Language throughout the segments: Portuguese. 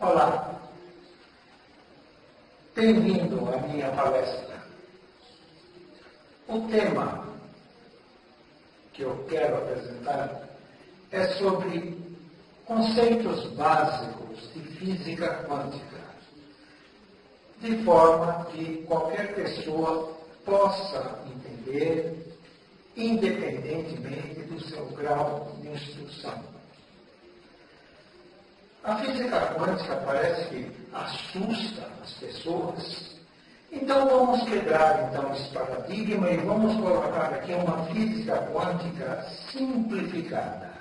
Olá, bem-vindo à minha palestra. O tema que eu quero apresentar é sobre conceitos básicos de física quântica, de forma que qualquer pessoa possa entender, independentemente do seu grau de instrução. A física quântica parece que assusta as pessoas. Então vamos quebrar esse paradigma e vamos colocar aqui uma física quântica simplificada.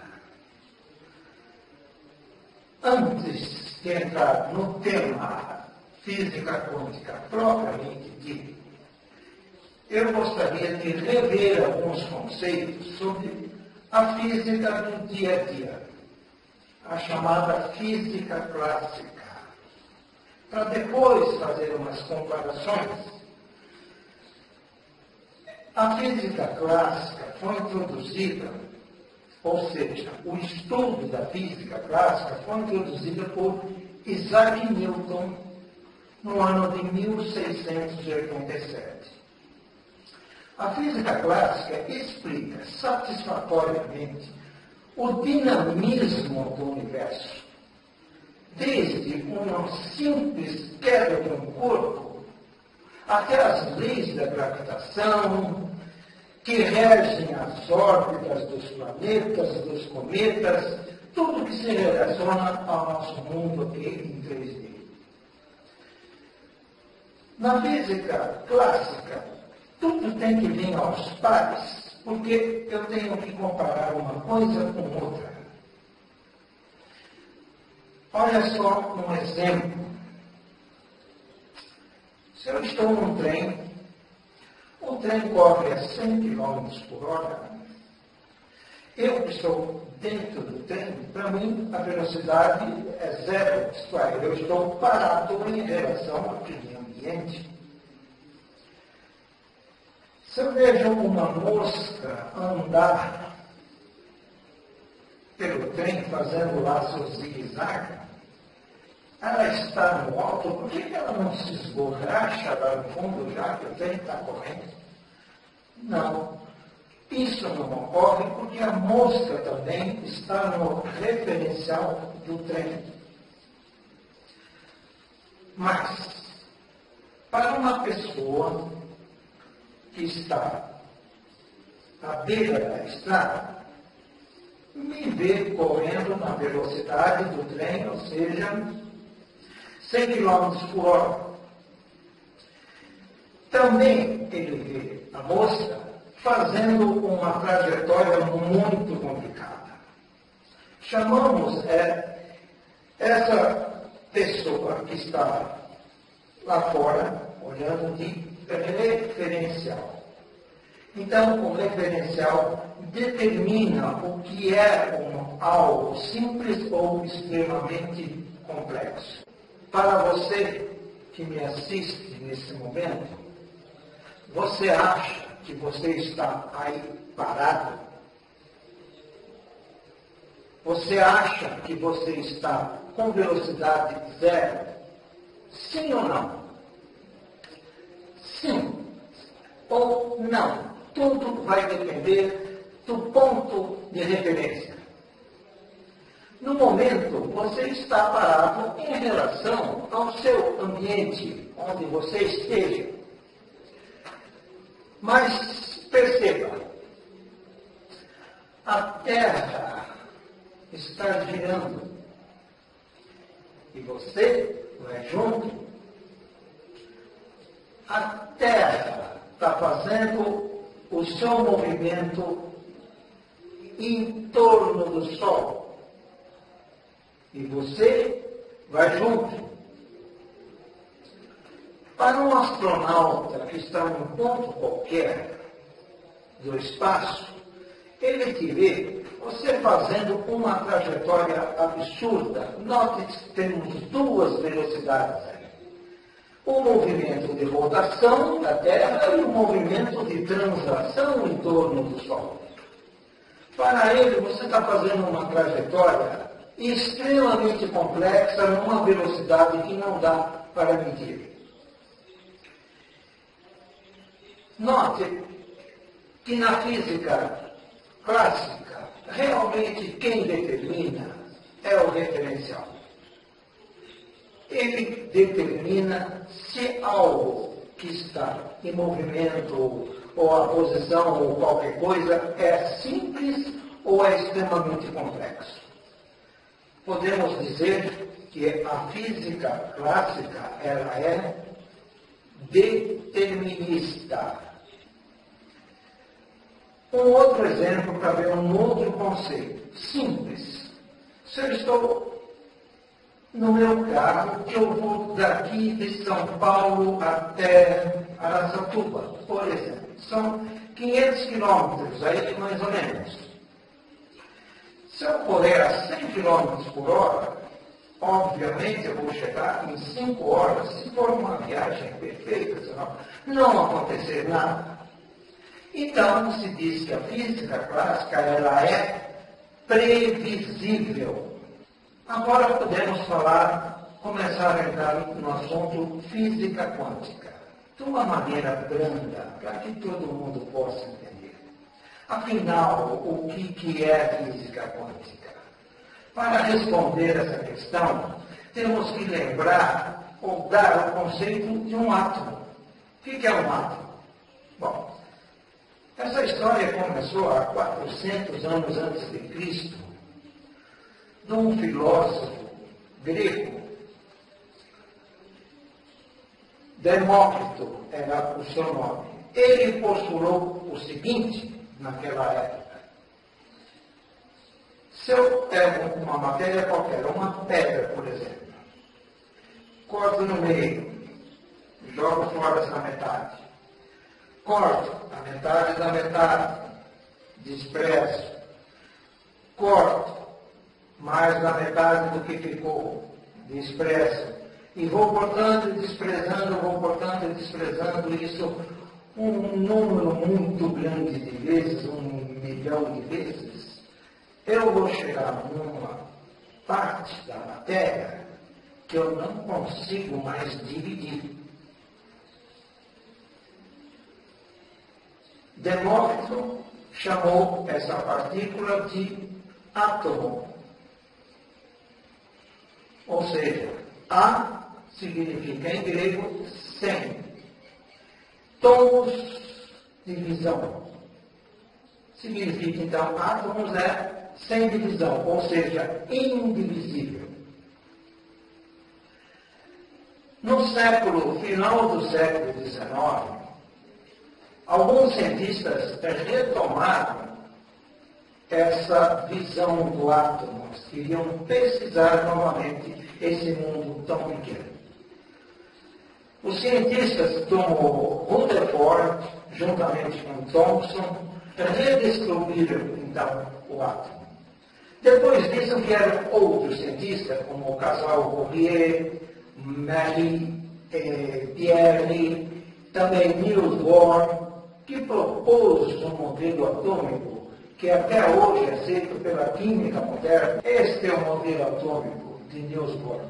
Antes de entrar no tema física quântica propriamente dito, eu gostaria de rever alguns conceitos sobre a física do dia a dia, a chamada física clássica, para depois fazer umas comparações. A física clássica foi introduzida, ou seja, o estudo da física clássica foi introduzido por Isaac Newton no ano de 1687. A física clássica explica satisfatoriamente o dinamismo do universo, desde uma simples queda de um corpo até as leis da gravitação, que regem as órbitas dos planetas, dos cometas, tudo que se relaciona ao nosso mundo aqui em 3D. Na física clássica, tudo tem que vir aos pares, porque eu tenho que comparar uma coisa com outra. Olha só um exemplo. Se eu estou num trem, o trem corre a 100 km por hora, eu estou dentro do trem, para mim a velocidade é zero, isto é, eu estou parado em relação àquele ambiente. Se eu vejo uma mosca andar pelo trem, fazendo lá seu zigue-zague, ela está no alto, por que ela não se esborracha lá no fundo, já que o trem está correndo? Não. Isso não ocorre porque a mosca também está no referencial do trem. Mas, para uma pessoa que está à beira da estrada, me vê correndo na velocidade do trem, ou seja, 100 km por hora. Também ele vê a mosca fazendo uma trajetória muito complicada. Chamamos essa pessoa que está lá fora, olhando de referencial. Então, o referencial determina o que é algo simples ou extremamente complexo. Para você que me assiste nesse momento, você acha que você está aí parado? Você acha que você está com velocidade zero? Sim ou não? Sim ou não. Tudo vai depender do ponto de referência. No momento, você está parado em relação ao seu ambiente, onde você esteja. Mas perceba, a Terra está girando e você vai junto. A Terra está fazendo o seu movimento em torno do Sol. E você vai junto. Para um astronauta que está em um ponto qualquer do espaço, ele te vê você fazendo uma trajetória absurda. Note que temos duas velocidades aí. O movimento de rotação da Terra e o movimento de translação em torno do Sol. Para ele, você está fazendo uma trajetória extremamente complexa, numa velocidade que não dá para medir. Note que na física clássica, realmente quem determina é o referencial. Ele determina se algo que está em movimento, ou a posição, ou qualquer coisa, é simples ou é extremamente complexo. Podemos dizer que a física clássica, ela é determinista. Um outro exemplo para ver um outro conceito, simples. Se eu estou no meu carro, que eu vou daqui de São Paulo até Araçatuba, por exemplo. São 500 quilômetros, aí mais ou menos. Se eu correr a 100 quilômetros por hora, obviamente eu vou chegar em 5 horas, se for uma viagem perfeita, senão não acontecer nada. Então, se diz que a física clássica, ela é previsível. Agora podemos começar a entrar no assunto física quântica, de uma maneira branda, para que todo mundo possa entender. Afinal, o que é física quântica? Para responder essa questão, temos que lembrar ou dar o conceito de um átomo. O que é um átomo? Bom, essa história começou há 400 anos antes de Cristo, de um filósofo grego. Demócrito era o seu nome. Ele postulou o seguinte, naquela época. Se eu pego uma matéria qualquer, uma pedra, por exemplo, corto no meio, jogo fora essa metade, corto a metade da metade, desprezo, corto mais da metade do que ficou, desprezo, e vou cortando e desprezando, vou cortando e desprezando isso um número muito grande de vezes, 1 milhão de vezes, eu vou chegar numa parte da matéria que eu não consigo mais dividir. Demócrito chamou essa partícula de átomo. Ou seja, A significa em grego 100. Tomos, divisão. Significa, então, átomos é sem divisão, ou seja, indivisível. No final do século XIX, alguns cientistas retomaram essa visão do átomo, queriam pesquisar novamente esse mundo tão pequeno. Os cientistas como Rutherford, juntamente com Thomson, redescobriram então o átomo. Depois disso vieram outros cientistas, como o casal Curie, Marie, Pierre, também Niels Bohr, que propôs um modelo atômico que até hoje é aceito pela química moderna. Este é o modelo atômico de Niels Bohr.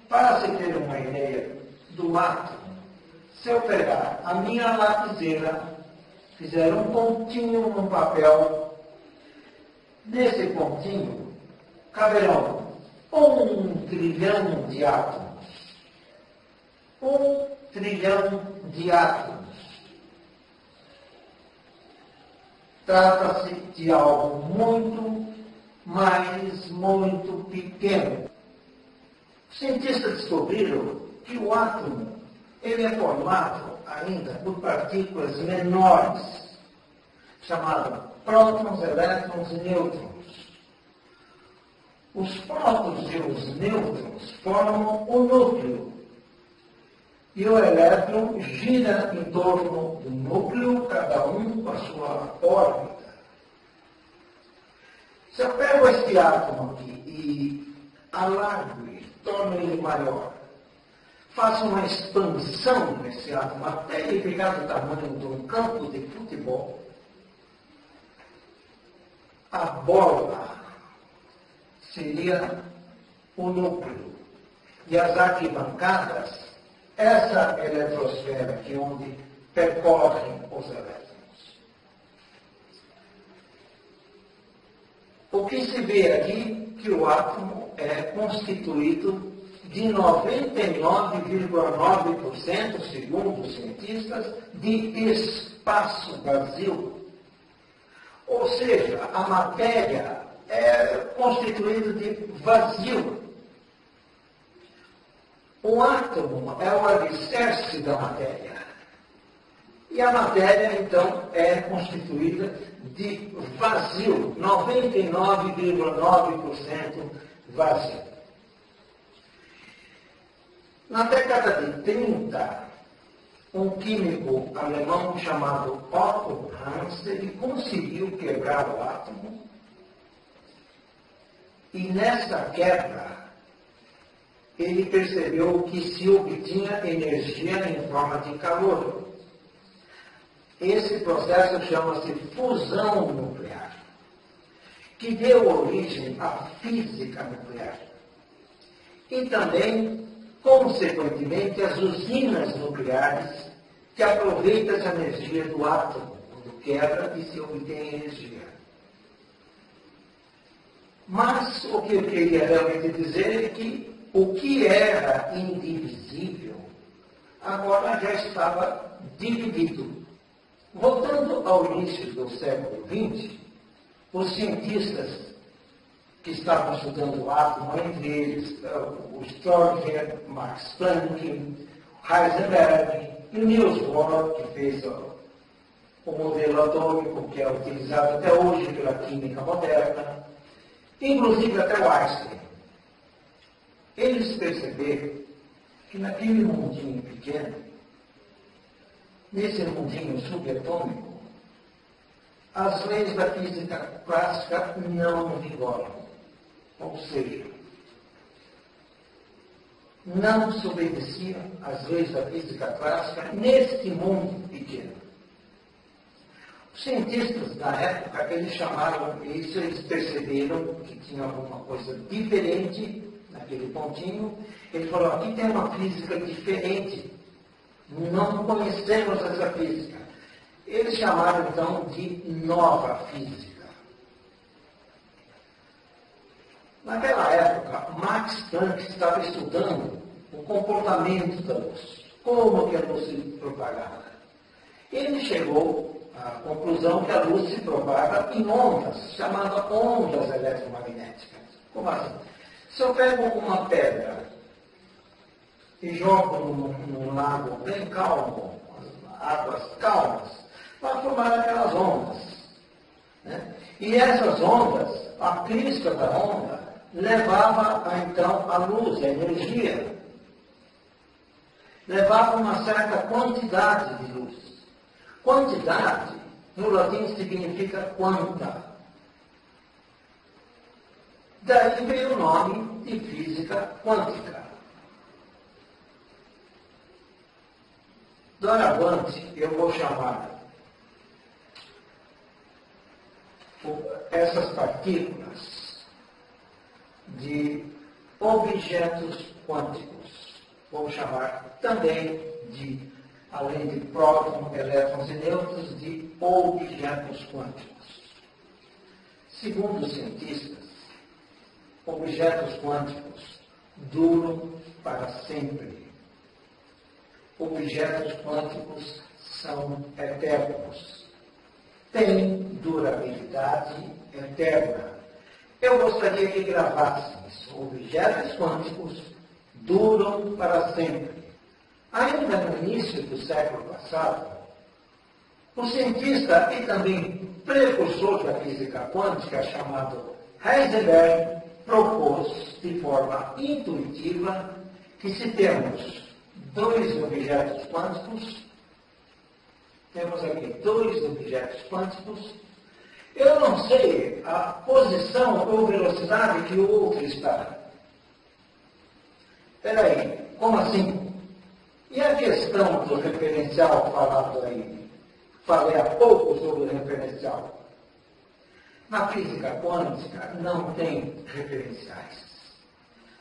Para se ter uma ideia do átomo, se eu pegar a minha lapiseira, fizer um pontinho no papel, nesse pontinho caberão 1 trilhão de átomos. 1 trilhão de átomos. Trata-se de algo muito, mas muito pequeno. Os cientistas descobriram que o átomo ele é formado ainda por partículas menores, chamadas prótons, elétrons e nêutrons. Os prótons e os nêutrons formam o núcleo. E o elétron gira em torno do núcleo, cada um com a sua órbita. Se eu pego este átomo aqui e alargo ele, torno ele maior, faço uma expansão nesse átomo até ele ficar do tamanho de um campo de futebol, a bola seria o núcleo. E as arquibancadas, essa eletrosfera que é onde percorrem os elétrons. O que se vê aqui que o átomo é constituído de 99,9%, segundo os cientistas, de espaço vazio. Ou seja, a matéria é constituída de vazio. O átomo é o alicerce da matéria. E a matéria, então, é constituída de vazio, 99,9% vazio. Na década de 30, um químico alemão chamado Otto Hahn, ele conseguiu quebrar o átomo. E nessa quebra, ele percebeu que se obtinha energia em forma de calor. Esse processo chama-se fusão nuclear, que deu origem à física nuclear. E também, consequentemente, as usinas nucleares, que aproveitam essa energia do átomo, quando quebra e se obtém energia. Mas o que eu queria realmente dizer é que o que era indivisível, agora já estava dividido. Voltando ao início do século XX, os cientistas que estavam estudando o átomo, entre eles o Schrödinger, Max Planck, Heisenberg e o Niels Bohr, que fez o modelo atômico que é utilizado até hoje pela química moderna, inclusive até o Einstein. Eles perceberam que naquele mundinho pequeno, nesse mundinho subatômico, as leis da física clássica não vigoram. Ou seja, não se obedeciam às leis da física clássica neste mundo pequeno. Os cientistas da época, eles chamaram isso, eles perceberam que tinha alguma coisa diferente naquele pontinho. Eles falaram, aqui tem uma física diferente. Não conhecemos essa física. Eles chamaram, então, de nova física. Naquela época, Max Planck estava estudando o comportamento da luz, como que a luz se propagava. Ele chegou à conclusão que a luz se propaga em ondas, chamadas ondas eletromagnéticas. Como assim? Se eu pego uma pedra e jogo num lago bem calmo, águas calmas, vai formar aquelas ondas. Né? E essas ondas, a crista da onda, levava então a luz, a energia. Levava uma certa quantidade de luz. Quantidade, no latim, significa quanta. Daí veio o nome de física quântica. Doravante, eu vou chamar essas partículas de objetos quânticos. Vou chamar também de, além de prótons, elétrons e nêutrons, de objetos quânticos. Segundo os cientistas, objetos quânticos duram para sempre. Objetos quânticos são eternos. Têm durabilidade eterna. Eu gostaria que gravássemos. Objetos quânticos duram para sempre. Ainda no início do século passado, o cientista e também precursor da física quântica, chamado Heisenberg, propôs de forma intuitiva que se temos dois objetos quânticos, temos aqui dois objetos quânticos, eu não sei a posição ou velocidade que o outro está. Espera aí, como assim? E a questão do referencial falado aí? Falei há pouco sobre o referencial. Na física quântica não tem referenciais.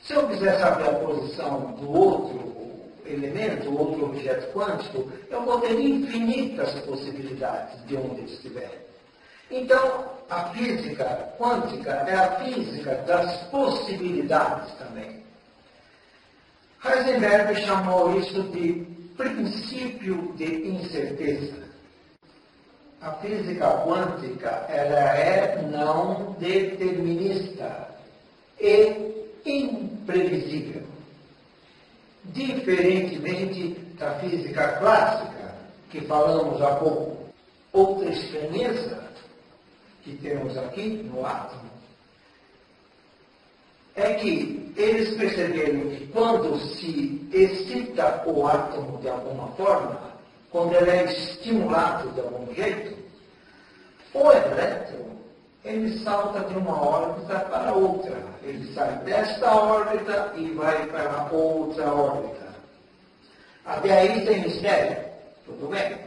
Se eu quiser saber a posição do outro elemento, outro objeto quântico, eu vou ter infinitas possibilidades de onde ele estiver. Então, a física quântica é a física das possibilidades também. Heisenberg chamou isso de princípio de incerteza. A física quântica, ela é não determinista e imprevisível. Diferentemente da física clássica, que falamos há pouco. Outra estranheza que temos aqui no átomo é que eles perceberam que quando se excita o átomo de alguma forma, quando ele é estimulado de algum jeito, o elétron, ele salta de uma órbita para outra. Ele sai desta órbita e vai para outra órbita. Até aí tem mistério. Tudo bem.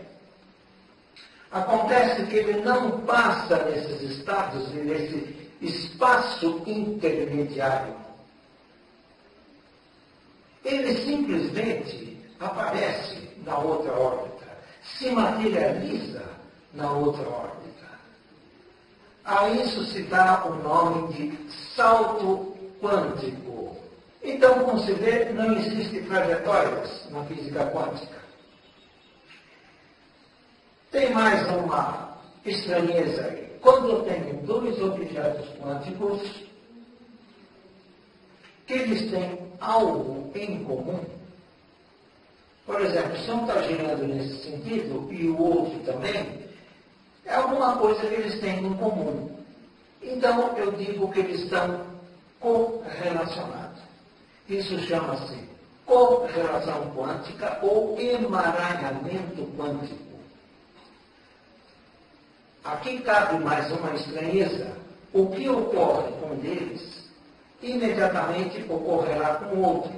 Acontece que ele não passa nesses estados, nesse espaço intermediário. Ele simplesmente aparece na outra órbita, se materializa na outra órbita. A isso se dá o nome de salto quântico. Então, como se vê, não existem trajetórias na física quântica. Tem mais uma estranheza aí. Quando eu tenho dois objetos quânticos, que eles têm algo em comum, por exemplo, se um está girando nesse sentido e o outro também, é alguma coisa que eles têm em comum. Então, eu digo que eles estão correlacionados. Isso chama-se correlação quântica ou emaranhamento quântico. Aqui cabe mais uma estranheza. O que ocorre com um deles, imediatamente ocorrerá com o outro.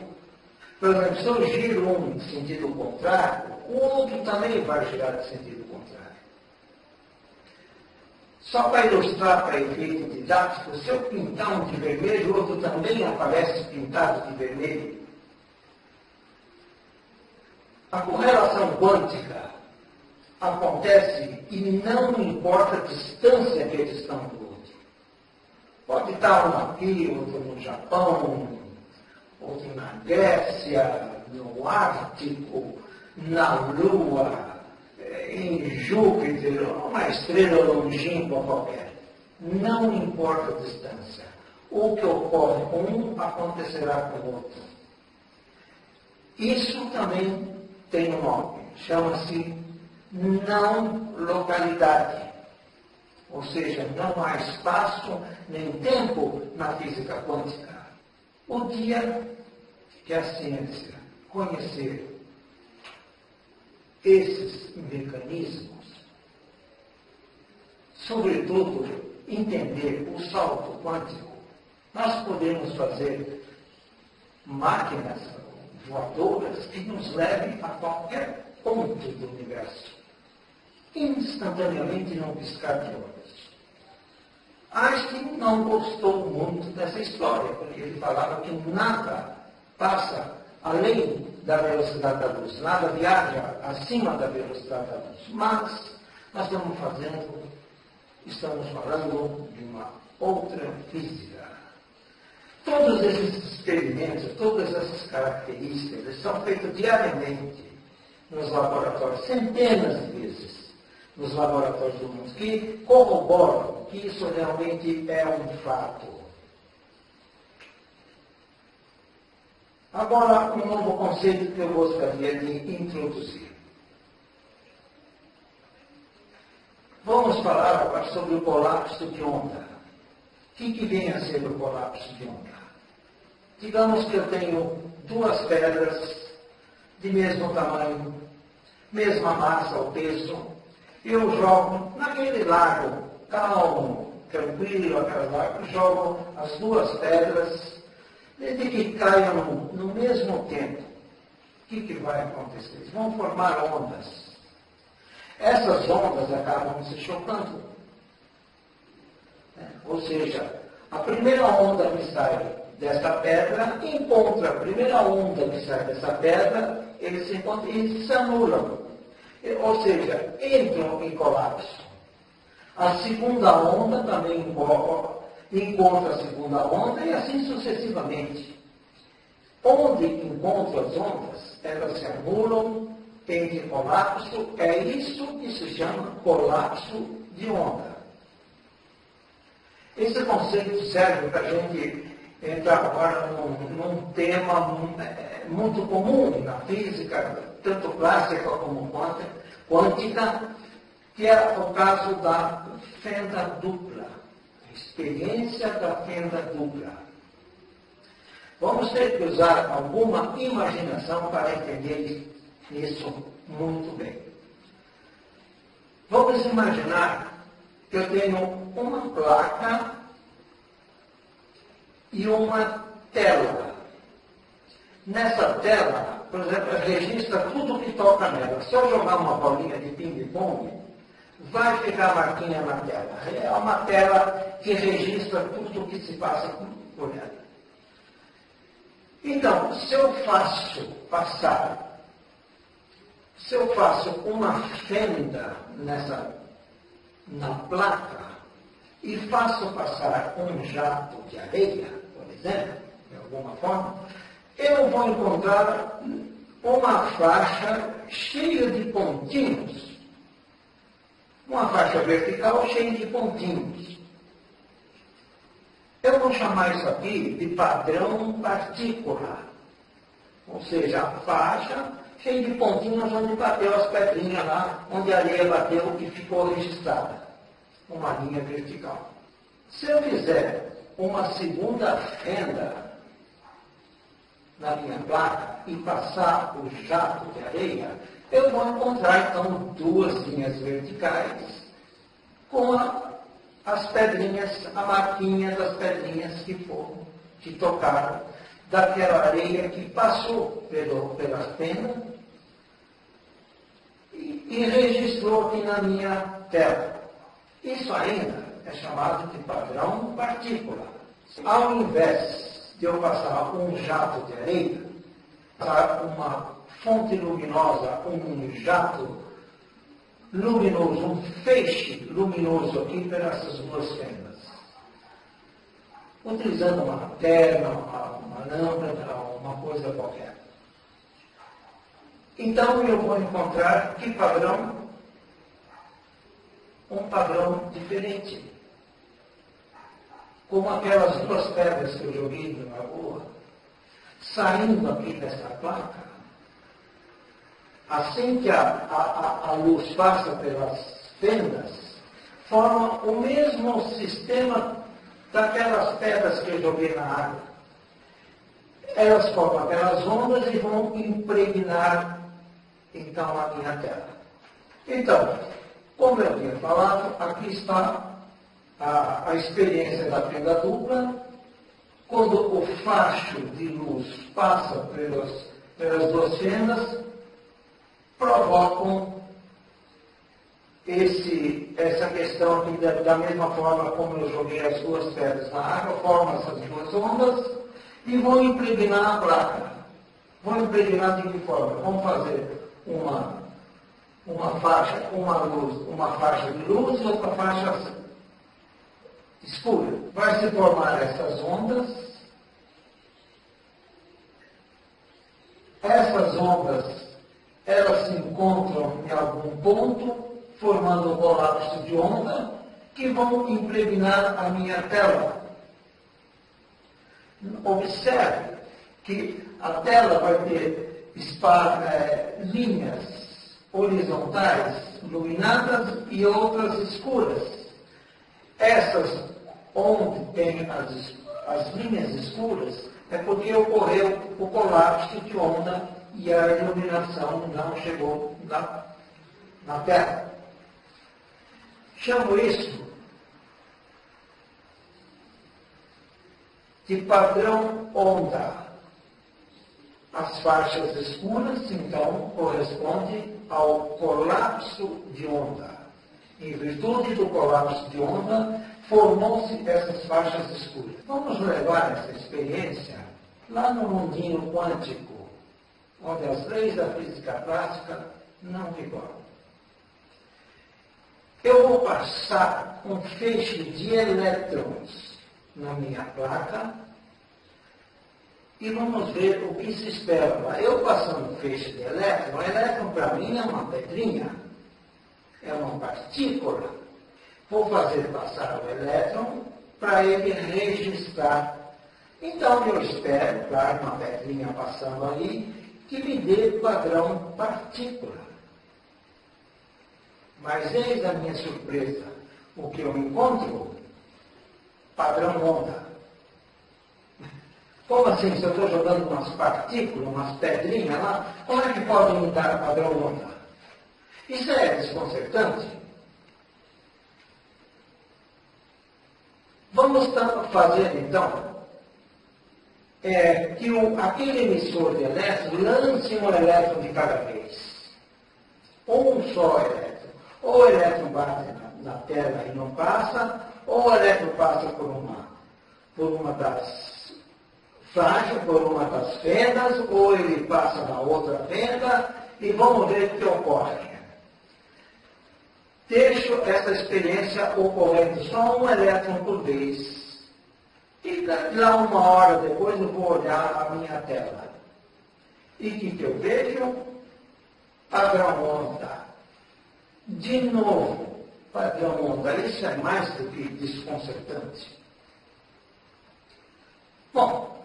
Por exemplo, se eu giro um em sentido contrário, o outro também vai girar em sentido contrário. Só para ilustrar para efeito didático, se eu pintar um de vermelho, o outro também aparece pintado de vermelho. A correlação quântica acontece e não importa a distância que eles estão do outro. Pode estar um aqui, outro no Japão, outro na Grécia, no Ártico, na Lua, em Júpiter, uma estrela longínqua qualquer. Não importa a distância. O que ocorre com um acontecerá com o outro. Isso também tem um nome. Chama-se não localidade. Ou seja, não há espaço nem tempo na física quântica. O dia que a ciência conhecer esses mecanismos, sobretudo entender o salto quântico, nós podemos fazer máquinas voadoras que nos levem a qualquer ponto do universo, instantaneamente num piscar de olhos. Einstein não gostou muito dessa história, porque ele falava que nada passa além da velocidade da luz, nada viaja acima da velocidade da luz. Mas nós estamos falando de uma outra física. Todos esses experimentos, todas essas características são feitos diariamente nos laboratórios, centenas de vezes nos laboratórios do mundo, que corroboram que isso realmente é um fato. Agora, um novo conceito que eu gostaria de introduzir. Vamos falar agora sobre o colapso de onda. O que vem a ser o colapso de onda? Digamos que eu tenho duas pedras de mesmo tamanho, mesma massa ou peso, e eu jogo naquele lago calmo, tranquilo, aquele lago, jogo as duas pedras, desde que caiam no mesmo tempo. O que vai acontecer? Eles vão formar ondas. Essas ondas acabam se chocando. Ou seja, a primeira onda que sai dessa pedra encontra a primeira onda que sai dessa pedra, eles se encontram e se anulam. Ou seja, entram em colapso. A segunda onda também encontra a segunda onda e assim sucessivamente. Onde encontram as ondas, elas se anulam, entram em colapso, é isso que se chama colapso de onda. Esse conceito serve para a gente entrar agora num tema muito comum na física, tanto clássica como quântica, que é o caso da fenda dupla, a experiência da fenda dupla. Vamos ter que usar alguma imaginação para entender isso muito bem. Vamos imaginar que eu tenho uma placa e uma tela. Nessa tela, por exemplo, registra tudo que toca nela. Se eu jogar uma bolinha de ping-pong, vai ficar a marquinha na tela. É uma tela que registra tudo o que se passa por ela. Então, se eu faço uma fenda na placa e faço passar um jato de areia, por exemplo, de alguma forma, eu vou encontrar uma faixa cheia de pontinhos. Uma faixa vertical cheia de pontinhos. Eu vou chamar isso aqui de padrão partícula. Ou seja, a faixa cheia de pontinhos onde bateu as pedrinhas lá, onde a areia bateu e ficou registrada. Uma linha vertical. Se eu fizer uma segunda fenda na minha placa e passar o jato de areia, eu vou encontrar, então, duas linhas verticais com as pedrinhas, a marquinha das pedrinhas que tocaram daquela areia que passou pela fenda e registrou aqui na minha tela. Isso ainda é chamado de padrão partícula. Ao invés de eu passar um jato de areia, passar uma fonte luminosa, um jato luminoso, um feixe luminoso aqui pelas duas fendas. Utilizando uma lanterna, uma lâmpada, uma coisa qualquer. Então eu vou encontrar que padrão? Um padrão diferente. Como aquelas duas pedras que eu joguei na rua, saindo aqui dessa placa, assim que a luz passa pelas fendas, forma o mesmo sistema daquelas pedras que eu joguei na água. Elas formam aquelas ondas e vão impregnar, então, a minha tela. Então, como eu tinha falado, aqui está a experiência da fenda dupla. Quando o facho de luz passa pelas duas fendas, provocam essa questão aqui, da mesma forma como eu joguei as duas pedras na água, formam essas duas ondas e vão impregnar a placa. Vão impregnar de que forma? Vamos fazer uma faixa de luz e outra faixa escura. Vai se formar essas ondas. Essas ondas, elas se encontram em algum ponto, formando um colapso de onda, que vão impregnar a minha tela. Observe que a tela vai ter linhas horizontais iluminadas e outras escuras. Essas, onde tem as linhas escuras, é porque ocorreu o colapso de onda e a iluminação não chegou na Terra. Chamo isso de padrão onda. As faixas escuras, então, correspondem ao colapso de onda. Em virtude do colapso de onda, formou-se essas faixas escuras. Vamos levar essa experiência lá no mundinho quântico, onde as leis da física clássica não vigoram. Eu vou passar um feixe de elétrons na minha placa e vamos ver o que se espera. Eu passando um feixe de elétron, o elétron para mim é uma pedrinha, é uma partícula. Vou fazer passar o elétron para ele registrar. Então eu espero, claro, uma pedrinha passando ali, que me dê padrão partícula. Mas eis a minha surpresa, o que eu encontro? Padrão onda. Como assim? Se eu estou jogando umas partículas, umas pedrinhas lá, como é que pode me dar padrão onda? Isso é desconcertante. Vamos fazer, então, que aquele emissor de elétrons lance um elétron de cada vez. Ou um só elétron. Ou o elétron bate na tela e não passa, ou o elétron passa por uma das faixas, por uma das fendas, ou ele passa na outra fenda, e vamos ver o que ocorre. Deixo essa experiência ocorrendo só um elétron por vez. E lá uma hora depois eu vou olhar a minha tela. E o que eu vejo? Padrão onda. De novo, padrão onda. Isso é mais do que desconcertante. Bom,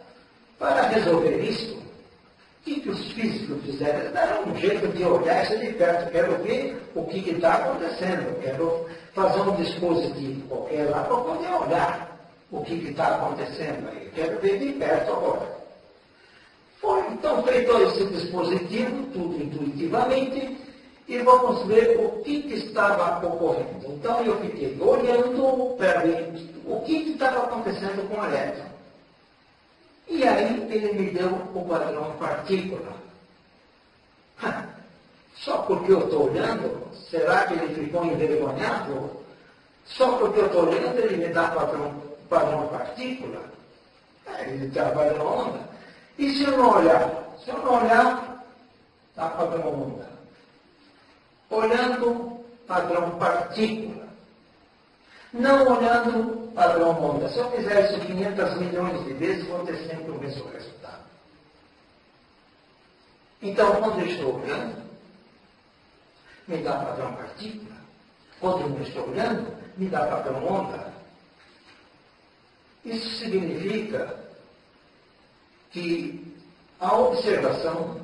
para resolver isso, o que os físicos fizeram? Eles deram um jeito de olhar isso de perto. Quero ver o que está acontecendo. Quero fazer um dispositivo qualquer lá para poder olhar o que está acontecendo aí. Quero ver de perto agora. Foi então feito esse dispositivo, tudo intuitivamente, e vamos ver o que estava ocorrendo. Então eu fiquei olhando para ver o que estava acontecendo com o elétron. E aí ele me deu o padrão partícula. Só porque eu estou olhando, será que ele ficou envergonhado? Só porque eu estou olhando ele me dá padrão partícula? Ele dá padrão onda. E se eu não olhar? Se eu não olhar, dá padrão onda. Olhando, padrão partícula. Não olhando, padrão onda. Se eu fizer isso 500 milhões de vezes, vou ter sempre o mesmo resultado. Então, quando eu estou olhando, me dá padrão partícula. Quando eu não estou olhando, me dá padrão onda. Isso significa que a observação,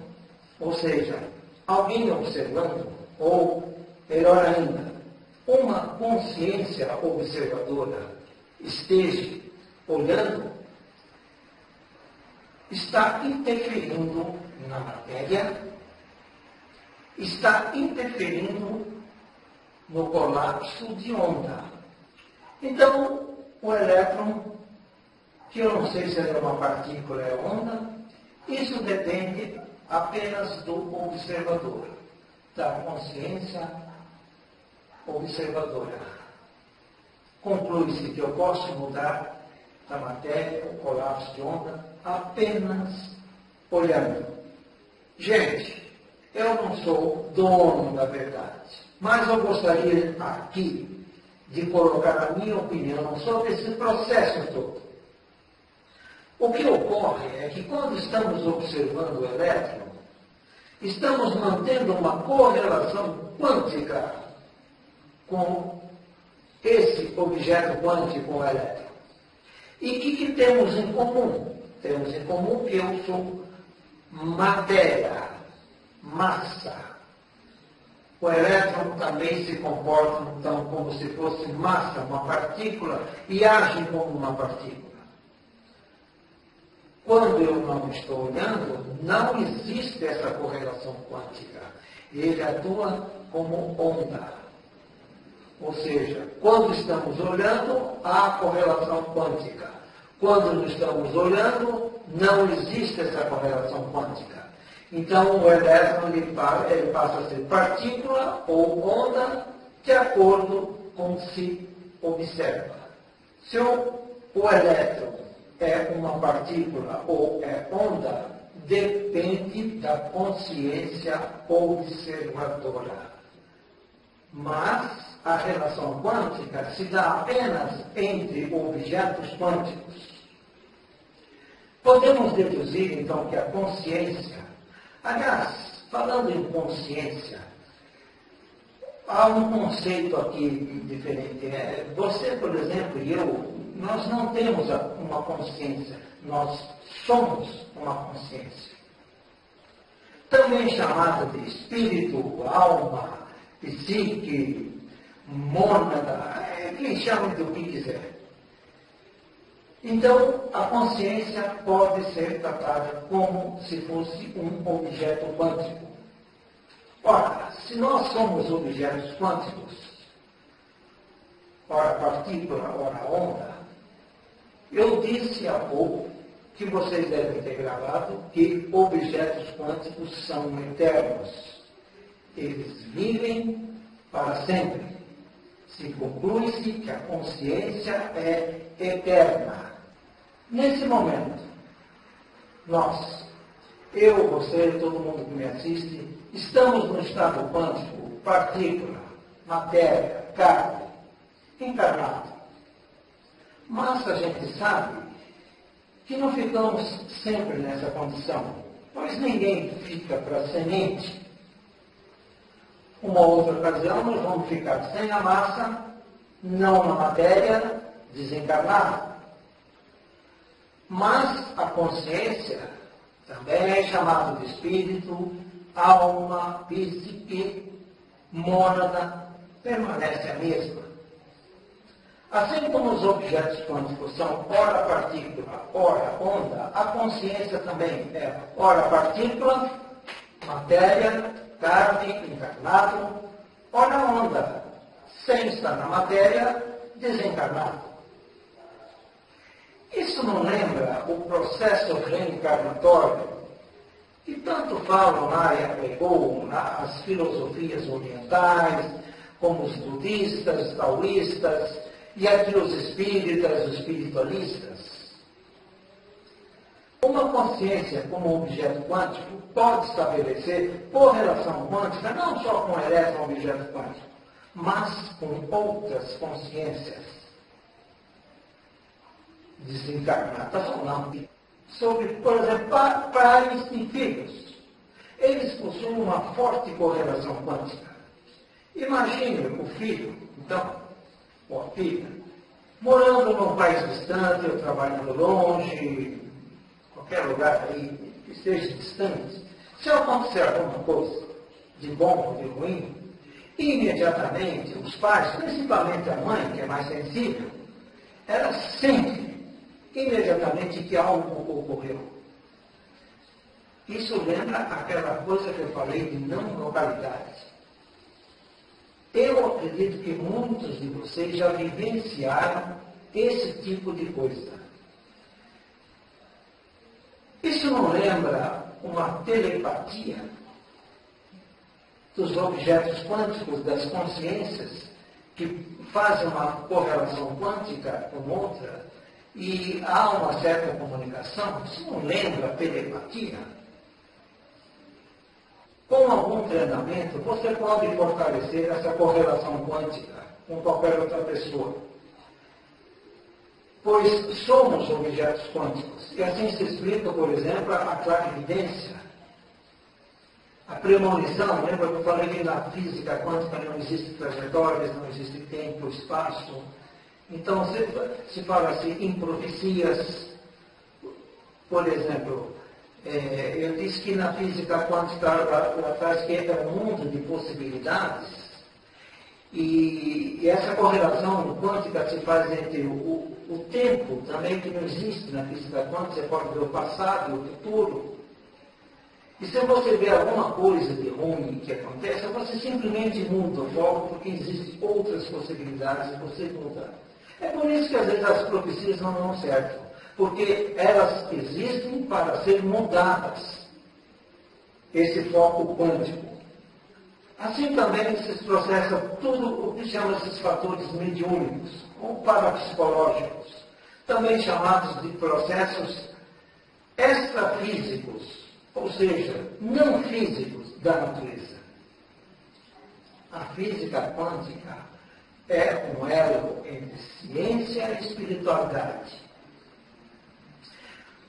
ou seja, alguém observando, ou, melhor ainda, uma consciência observadora esteja olhando, está interferindo na matéria, está interferindo no colapso de onda. Então, o elétron, que eu não sei se é uma partícula ou onda, isso depende apenas do observador, da consciência observadora. Conclui-se que eu posso mudar a matéria, o colapso de onda, apenas olhando. Gente, eu não sou dono da verdade, mas eu gostaria aqui de colocar a minha opinião sobre esse processo todo. O que ocorre é que quando estamos observando o elétron, estamos mantendo uma correlação quântica com esse objeto quântico, o elétron. E o que temos em comum? Temos em comum que eu sou matéria, massa. O elétron também se comporta então como se fosse massa, uma partícula, e age como uma partícula. Quando eu não estou olhando, não existe essa correlação quântica. Ele atua como onda. Ou seja, quando estamos olhando, há correlação quântica. Quando não estamos olhando, não existe essa correlação quântica. Então, o elétron ele passa a ser partícula ou onda de acordo com o que se observa. Se o elétron é uma partícula ou é onda, depende da consciência observadora. Mas a relação quântica se dá apenas entre objetos quânticos. Podemos deduzir, então, que a consciência... Aliás, falando em consciência, há um conceito aqui diferente. Você, por exemplo, e eu, nós não temos uma consciência, nós somos uma consciência. Também chamada de espírito, alma, psique, mônada, que chamem do que quiser. Então, a consciência pode ser tratada como se fosse um objeto quântico. Ora, se nós somos objetos quânticos, ora partícula, ora onda, eu disse há pouco que vocês devem ter gravado que objetos quânticos são eternos. Eles vivem para sempre. Se conclui-se que a consciência é eterna. Nesse momento, nós, eu, você, todo mundo que me assiste, estamos no estado quântico, partícula, matéria, carne, encarnado. Mas a gente sabe que não ficamos sempre nessa condição, pois ninguém fica para semente. Uma outra ocasião, nós vamos ficar sem a massa, não na matéria, desencarnado. Mas a consciência também é chamada de espírito, alma, psique, mônada, permanece a mesma. Assim como os objetos quânticos são ora partícula, ora onda, a consciência também é ora partícula, matéria, carne, encarnado, ora onda, sem estar na matéria, desencarnado. Isso não lembra o processo reencarnatório que tanto falam lá e apregou as filosofias orientais, como os budistas, taoístas, e aqui os espíritas, os espiritualistas? Uma consciência como objeto quântico pode estabelecer, por relação quântica, não só com elétron objeto quântico, mas com outras consciências desencarnadas ou não. Sobre, por exemplo, pais e filhos. Eles possuem uma forte correlação quântica. Imagine o filho, então, ou a filha, morando num país distante, ou trabalhando longe, qualquer lugar aí que esteja distante. Se acontecer alguma coisa, de bom ou de ruim, imediatamente os pais, principalmente a mãe, que é mais sensível, ela sente imediatamente que algo ocorreu. Isso lembra aquela coisa que eu falei de não localidade. Eu acredito que muitos de vocês já vivenciaram esse tipo de coisa. Isso não lembra uma telepatia dos objetos quânticos, das consciências, que fazem uma correlação quântica com outra, e há uma certa comunicação? Isso não lembra telepatia? Com algum treinamento, você pode fortalecer essa correlação quântica com qualquer outra pessoa. Pois somos objetos quânticos. E assim se explica, por exemplo, a clarividência. A premonição, lembra que eu falei que na física quântica não existe trajetórias, não existe tempo, espaço. Então, se fala assim em profecias. Por exemplo, eu disse que na física quântica lá atrás que é um mundo de possibilidades, e essa correlação quântica se faz entre o tempo também, que não existe na física quântica, você pode ver o passado e o futuro. E se você vê alguma coisa de ruim que acontece, você simplesmente muda o foco, porque existem outras possibilidades e você muda. É por isso que às vezes as profecias não dão certo, porque elas existem para ser mudadas. Esse foco quântico. Assim também se processa tudo o que chama esses fatores mediúnicos, ou parapsicológicos, também chamados de processos extrafísicos, ou seja, não físicos da natureza. A física quântica é um elo entre ciência e espiritualidade.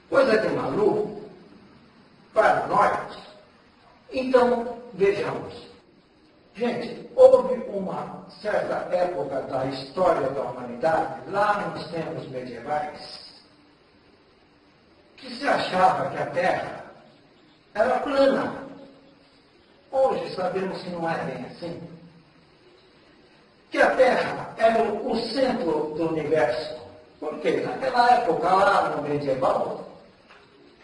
Coisa de maluco para nós. Então, vejamos. Gente, houve uma certa época da história da humanidade, lá nos tempos medievais, que se achava que a Terra era plana. Hoje sabemos que não é bem assim. Que a Terra era o centro do universo. Porque naquela época, lá no medieval,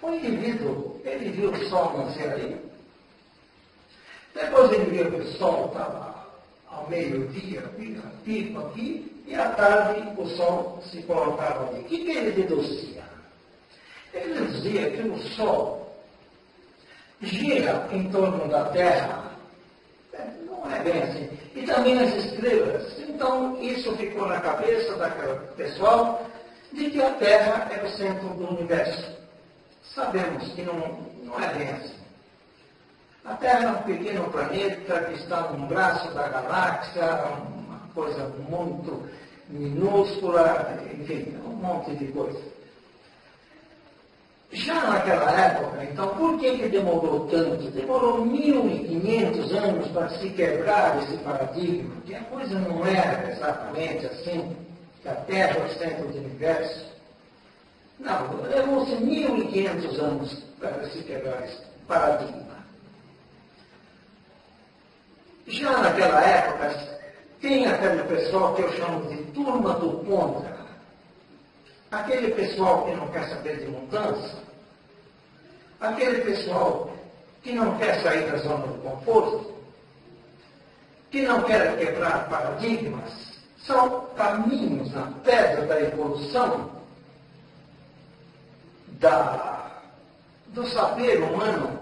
o indivíduo, ele viu o Sol nascer ali. Depois ele viu que o Sol estava ao meio-dia, pico aqui, e à tarde o Sol se colocava ali. O que ele deduzia? Ele dizia que o Sol gira em torno da Terra. Não é bem assim. E também as estrelas. Então, isso ficou na cabeça daquele pessoal de que a Terra é o centro do universo. Sabemos que não é bem assim. A Terra é um pequeno planeta que está num braço da galáxia, uma coisa muito minúscula, enfim, um monte de coisa. Já naquela época, então, por que demorou tanto? Demorou 1500 anos para se quebrar esse paradigma, que a coisa não era exatamente assim, que a Terra é o centro do universo. Não, levou-se 1500 anos para se quebrar esse paradigma. Já naquela época, tem aquele pessoal que eu chamo de turma do contra. Aquele pessoal que não quer saber de mudança, aquele pessoal que não quer sair da zona do conforto, que não quer quebrar paradigmas, são caminhos na pedra da evolução do saber humano,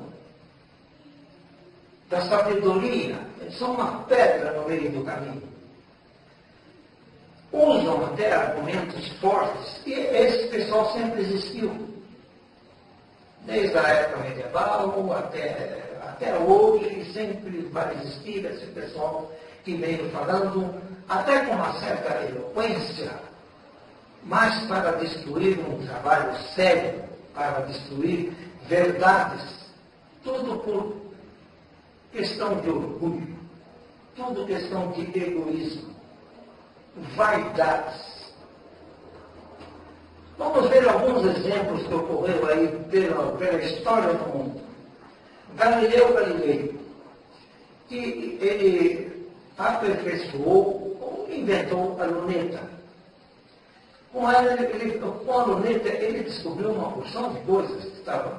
da sabedoria. Eles são uma pedra no meio do caminho. Usam até argumentos fortes, e esse pessoal sempre existiu. Desde a época medieval até hoje, sempre vai existir esse pessoal que veio falando, até com uma certa eloquência, mas para destruir um trabalho sério, para destruir verdades, tudo por questão de orgulho, tudo questão de egoísmo, vaidades. Vamos ver alguns exemplos que ocorreram aí pela história do mundo. Galileu Galilei, que ele aperfeiçoou ou inventou a luneta. Com a luneta, ele descobriu uma porção de coisas que estavam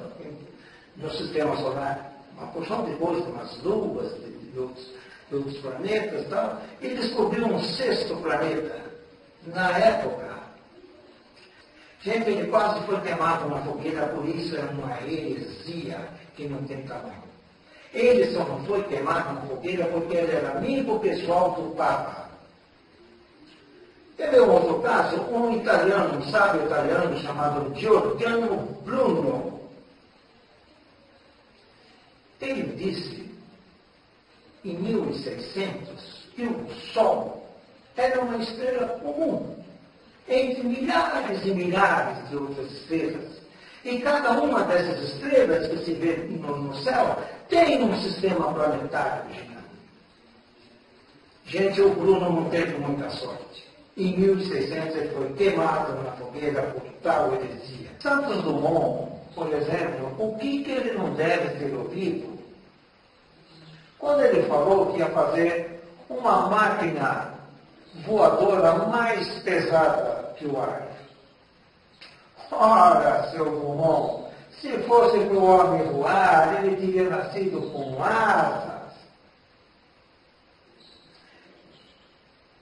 no sistema solar. Uma porção de coisas, umas luas, de outros planetas e tal. Ele descobriu um sexto planeta. Na época, gente, ele quase foi queimado na fogueira, por isso é uma heresia que não tem tamanho. Ele só não foi queimado na fogueira porque ele era amigo pessoal do Papa. Teve um outro caso, um italiano, um sábio italiano chamado Giordano Bruno. Ele disse, em 1600, que o Sol era uma estrela comum, entre milhares e milhares de outras estrelas. E cada uma dessas estrelas que se vê no céu tem um sistema planetário gigante. Gente, o Bruno não teve muita sorte. Em 1600 ele foi queimado na fogueira por tal heresia. Santos Dumont, por exemplo, o que ele não deve ter ouvido? Quando ele falou que ia fazer uma máquina voadora mais pesada que o ar. Ora, seu Dumont, se fosse para o homem voar, ele teria nascido com asas.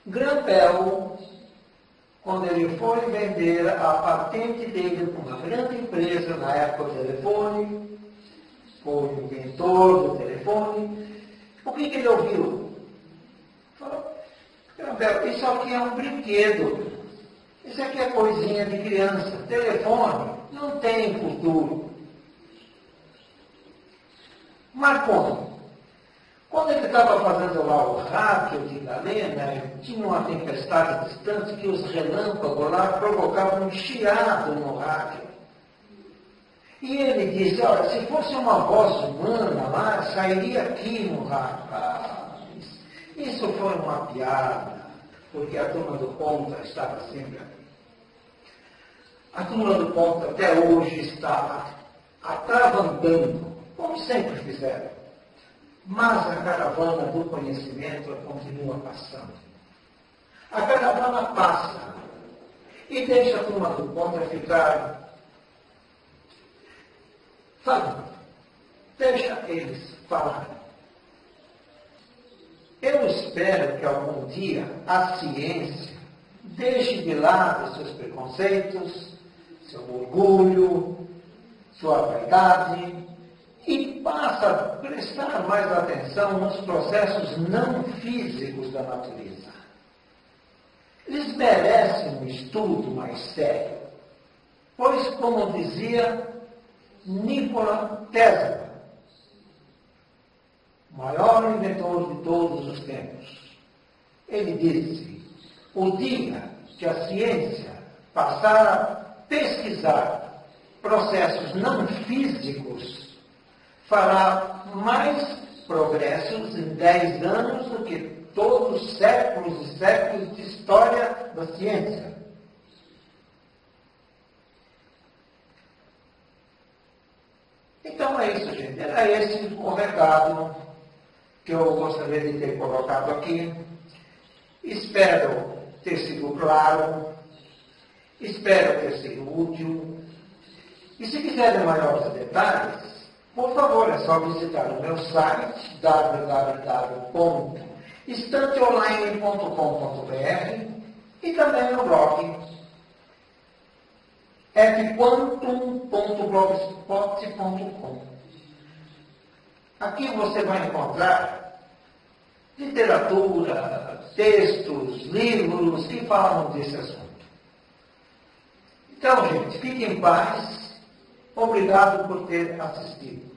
Grampel, quando ele foi vender a patente dele para uma grande empresa, na época do telefone, foi o inventor do telefone, O que ele ouviu? Falou, isso aqui é um brinquedo. Isso aqui é coisinha de criança. Telefone não tem futuro. Marconi, quando ele estava fazendo lá o rádio de Galena, tinha uma tempestade distante que os relâmpagos lá provocavam um chiado no rádio. E ele disse, olha, se fosse uma voz humana lá, sairia aqui no rádio. Isso foi uma piada, porque a turma do Ponta estava sempre aqui. A turma do Ponta até hoje está atravancando, como sempre fizeram. Mas a caravana do conhecimento continua passando. A caravana passa e deixa a turma do Ponta ficar, sabe, deixa eles falarem. Eu espero que algum dia a ciência deixe de lado seus preconceitos, seu orgulho, sua vaidade e passe a prestar mais atenção nos processos não físicos da natureza. Eles merecem um estudo mais sério, pois, como dizia Nikola Tesla, o maior inventor de todos os tempos, ele disse, o dia que a ciência passar a pesquisar processos não físicos, fará mais progressos em 10 anos do que todos os séculos e séculos de história da ciência. Então é isso, gente. Era esse o recado que eu gostaria de ter colocado aqui. Espero ter sido claro, espero ter sido útil. E se quiserem maiores detalhes, por favor, é só visitar o meu site www.estanteonline.com.br e também no blog quantum.blogspot.com. Aqui você vai encontrar literatura, textos, livros que falam desse assunto. Então, gente, fiquem em paz. Obrigado por ter assistido.